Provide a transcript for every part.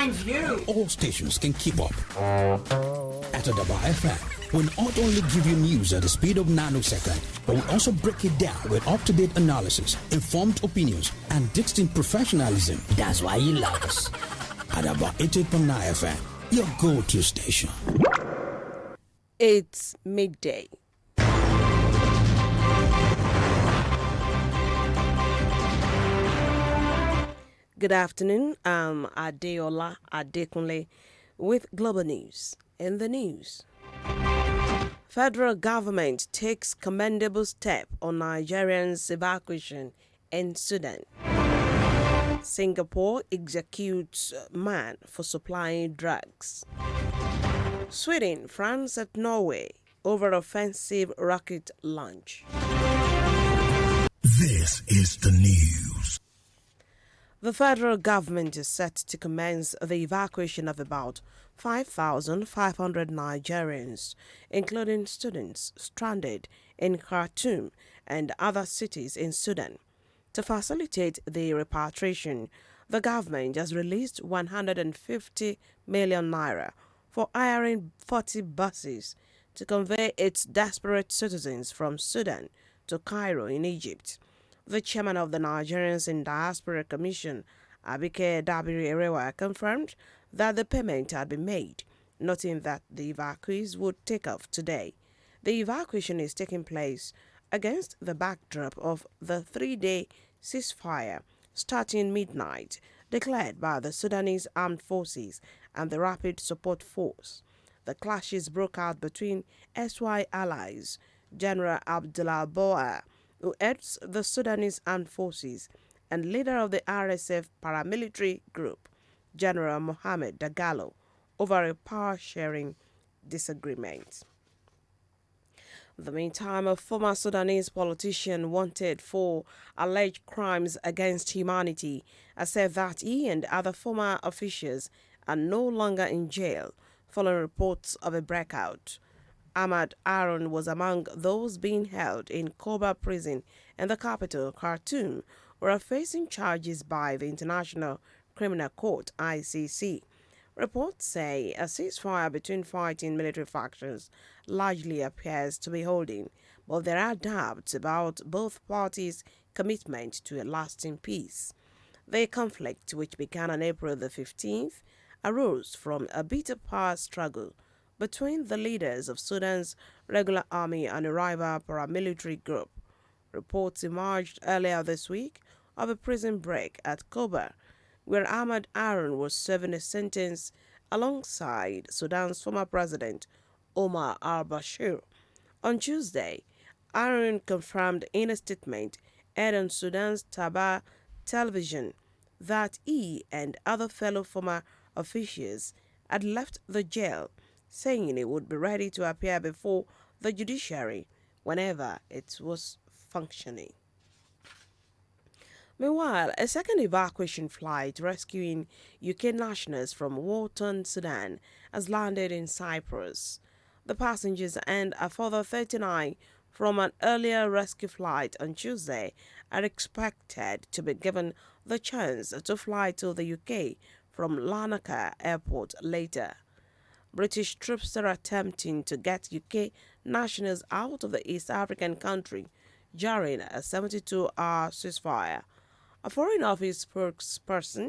All stations can keep up. At Adaba FM, we not only give you news at the speed of nanosecond, but we also break it down with up-to-date analysis, informed opinions, and distinct professionalism. That's why you love us. Adaba 88.9 FM, your go-to station. It's midday. Good afternoon. I'm Adeola Adekunle with Global News. In the news, federal government takes commendable step on Nigerians' evacuation in Sudan. Singapore executes man for supplying drugs. Sweden, France and Norway over offensive rocket launch. This is the news. The federal government is set to commence the evacuation of about 5,500 Nigerians, including students stranded in Khartoum and other cities in Sudan. To facilitate the repatriation, the government has released 150 million naira for hiring 40 buses to convey its desperate citizens from Sudan to Cairo in Egypt. The chairman of the Nigerians in Diaspora Commission, Abike Dabiri-Erewa, confirmed that the payment had been made, noting that the evacuees would take off today. The evacuation is taking place against the backdrop of the 3-day ceasefire starting midnight, declared by the Sudanese Armed Forces and the Rapid Support Force. The clashes broke out between SY allies, General Abdullah Boa, who heads the Sudanese Armed Forces, and leader of the RSF paramilitary group, General Mohamed Dagalo, over a power-sharing disagreement. In the meantime, a former Sudanese politician wanted for alleged crimes against humanity has said that he and other former officials are no longer in jail following reports of a breakout. Ahmad Aaron was among those being held in Koba prison in the capital, Khartoum, where are facing charges by the International Criminal Court, ICC. Reports say a ceasefire between fighting military factions largely appears to be holding, but there are doubts about both parties' commitment to a lasting peace. The conflict, which began on April the 15th, arose from a bitter power struggle between the leaders of Sudan's regular army and a rival paramilitary group. Reports emerged earlier this week of a prison break at Koba, where Ahmad Aaron was serving a sentence alongside Sudan's former president, Omar al-Bashir. On Tuesday, Aaron confirmed in a statement aired on Sudan's Taba television that he and other fellow former officials had left the jail, saying he would be ready to appear before the judiciary whenever it was functioning. Meanwhile, a second evacuation flight rescuing UK nationals from war-torn Sudan has landed in Cyprus. The passengers and a further 39 from an earlier rescue flight on Tuesday are expected to be given the chance to fly to the UK from Larnaca Airport later. British troops are attempting to get UK nationals out of the East African country during a 72-hour ceasefire. A Foreign Office spokesperson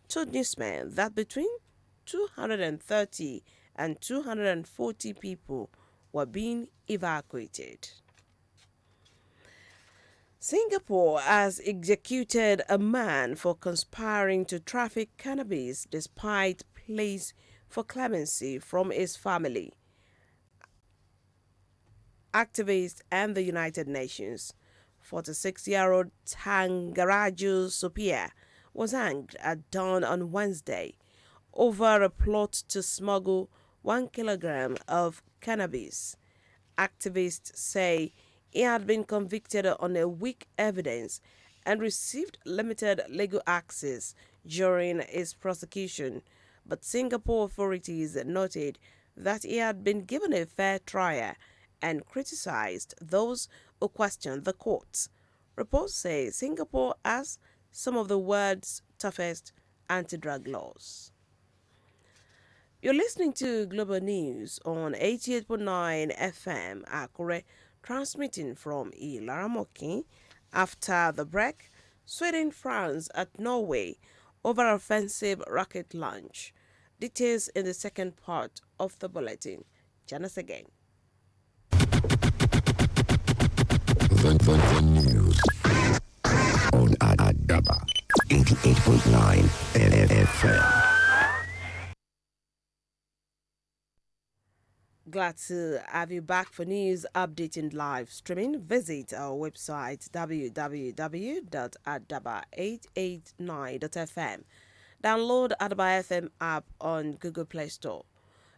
told newsmen that between 230 and 240 people were being evacuated. Singapore has executed a man for conspiring to traffic cannabis despite pleas for clemency from his family, activists, and the United Nations. 46-year-old Tangaraju Supia was hanged at dawn on Wednesday over a plot to smuggle 1 kilogram of cannabis. Activists say he had been convicted on a weak evidence and received limited legal access during his prosecution, but Singapore authorities noted that he had been given a fair trial and criticized those who questioned the courts. Reports say Singapore has some of the world's toughest anti-drug laws. You're listening to Global News on 88.9 FM Akure, transmitting from Ilaramoki. After the break, Sweden frowns at Norway over offensive rocket launch. Details in the second part of the bulletin. Join us again. The news on Adaba 88.9 FM. Glad to have you back for news update and live streaming. Visit our website www.adaba889.fm. Download Adaba FM app on Google Play Store.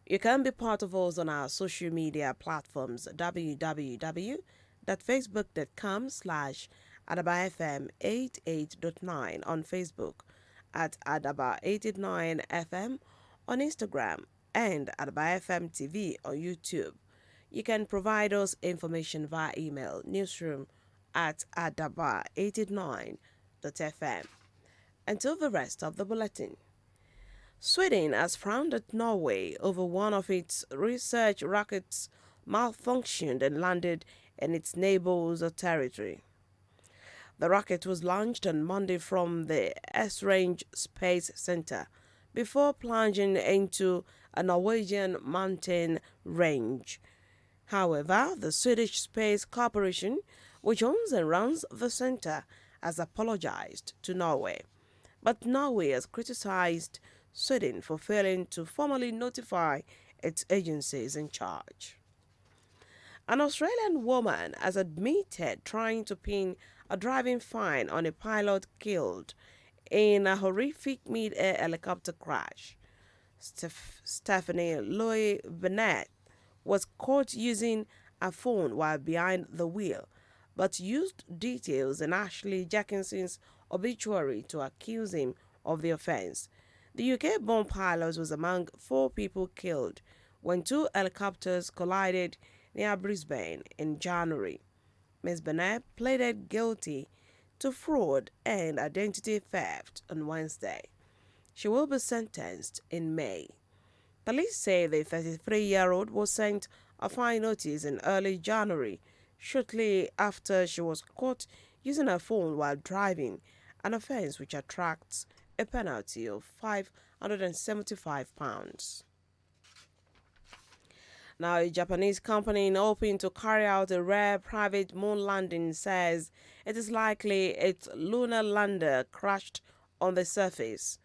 You can be part of us on our social media platforms www.facebook.com/adabafm88.9 on Facebook, at Adaba889FM on Instagram, and Adaba FM TV on YouTube. You can provide us information via email newsroom at adaba889.fm. Until the rest of the bulletin. Sweden has frowned at Norway over one of its research rockets malfunctioned and landed in its neighbor's territory. The rocket was launched on Monday from the S-Range Space Center before plunging into a Norwegian mountain range. However, the Swedish Space Corporation, which owns and runs the center, has apologized to Norway. But Norway has criticized Sweden for failing to formally notify its agencies in charge. An Australian woman has admitted trying to pin a driving fine on a pilot killed in a horrific mid-air helicopter crash. Stephanie Loy Bennett was caught using a phone while behind the wheel, but used details in Ashley Jackinson's obituary to accuse him of the offense. The UK-born pilot was among 4 people killed when 2 helicopters collided near Brisbane in January. Ms. Bennett pleaded guilty to fraud and identity theft on Wednesday. She will be sentenced in May. Police say the 33-year-old was sent a fine notice in early January, shortly after she was caught using her phone while driving, an offense which attracts a penalty of £575. Now, a Japanese company hoping to carry out a rare private moon landing says it is likely its lunar lander crashed on the surface.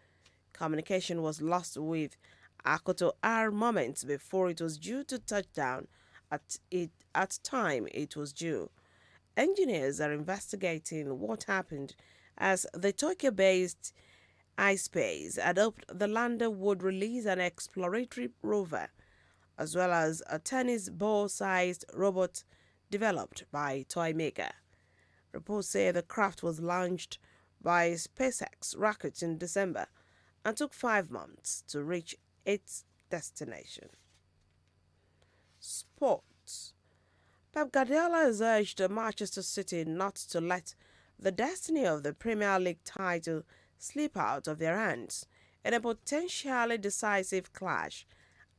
Communication was lost with Akoto R moments before it was due to touch down at time it was due. Engineers are investigating what happened as the Tokyo-based iSpace had hoped the lander would release an exploratory rover as well as a tennis ball-sized robot developed by toy maker. Reports say the craft was launched by SpaceX rockets in December and took 5 months to reach its destination. Sports. Pep Guardiola has urged Manchester City not to let the destiny of the Premier League title slip out of their hands in a potentially decisive clash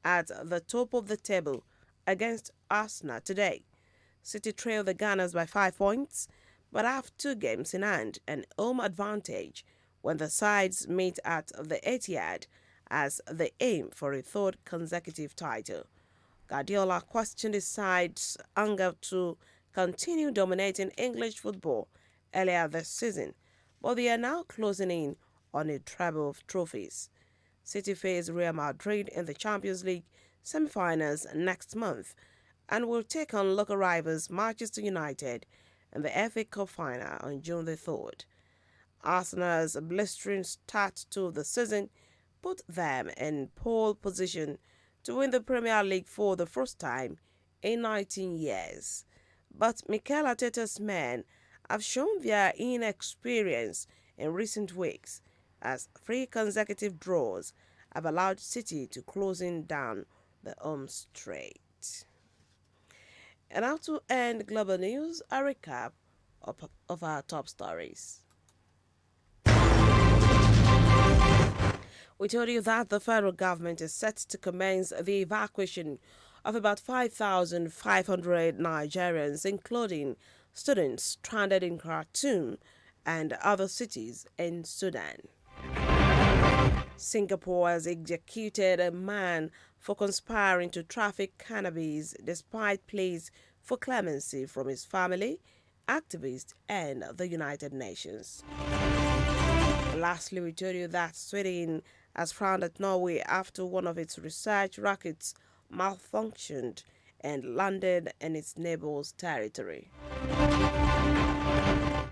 at the top of the table against Arsenal today. City trail the Gunners by 5 points, but have 2 games in hand and home advantage when the sides meet at the Etihad as they aim for a 3rd consecutive title. Guardiola questioned his side's hunger to continue dominating English football earlier this season, but they are now closing in on a treble of trophies. City face Real Madrid in the Champions League semi-finals next month and will take on local rivals Manchester United in the FA Cup final on June the 3rd. Arsenal's blistering start to the season put them in pole position to win the Premier League for the first time in 19 years. But Mikel Arteta's men have shown their inexperience in recent weeks as 3 consecutive draws have allowed City to closing down the home straight. And now to end global news, a recap of our top stories. We told you that the federal government is set to commence the evacuation of about 5,500 Nigerians, including students stranded in Khartoum and other cities in Sudan. Singapore has executed a man for conspiring to traffic cannabis despite pleas for clemency from his family, activists, and the United Nations. Lastly, we told you that Sweden has frowned at Norway after one of its research rockets malfunctioned and landed in its neighbor's territory.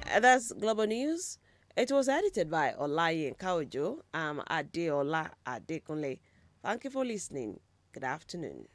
And that's Global News. It was edited by Olayi Kaujo. I'm Adeola Adekunle. Thank you for listening. Good afternoon.